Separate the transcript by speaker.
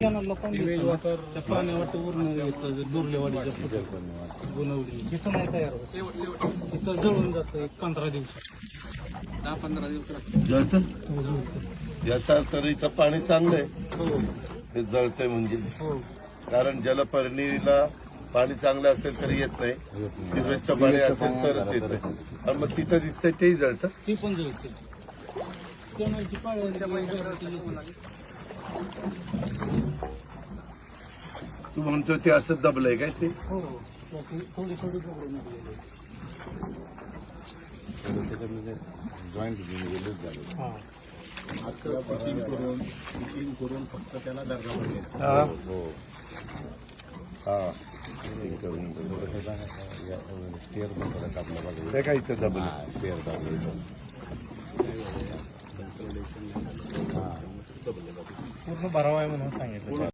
Speaker 1: sewage water त्या पाण्यावाट वरून येतं दुर्लेवाडीच्या गुणवली इथं नाही तयार होत इथं जळून जातं 15 दिवसात 10-15 दिवस
Speaker 2: जळतं याचा तरीचं पाणी चांगलं आहे ते जळतंय म्हणजे कारण जलपर्णीला पाणी चांगलं असेल तरी येत नाही सिवेजचं पाणी असेल तरच येतं आणि मग तिथं दिसतंय तेही जळतं
Speaker 1: ती पण जळते त्यामुळे
Speaker 2: तू म्हणतो ते असं दबलंय काय ते
Speaker 1: हो थोडी थोडी निघालेली
Speaker 3: त्याच्यामध्ये जॉईंट झाले
Speaker 1: हां आता पिचिंग करून फक्त त्याला दर्गा पडले
Speaker 2: हा
Speaker 3: हो
Speaker 2: हा
Speaker 3: स्टेअर पण थोडं कापलं पाहिजे
Speaker 2: ते काय इथं दबलं
Speaker 3: स्टेअर दाबलं
Speaker 1: पूर्ण भरावा आहे म्हणून सांगितलं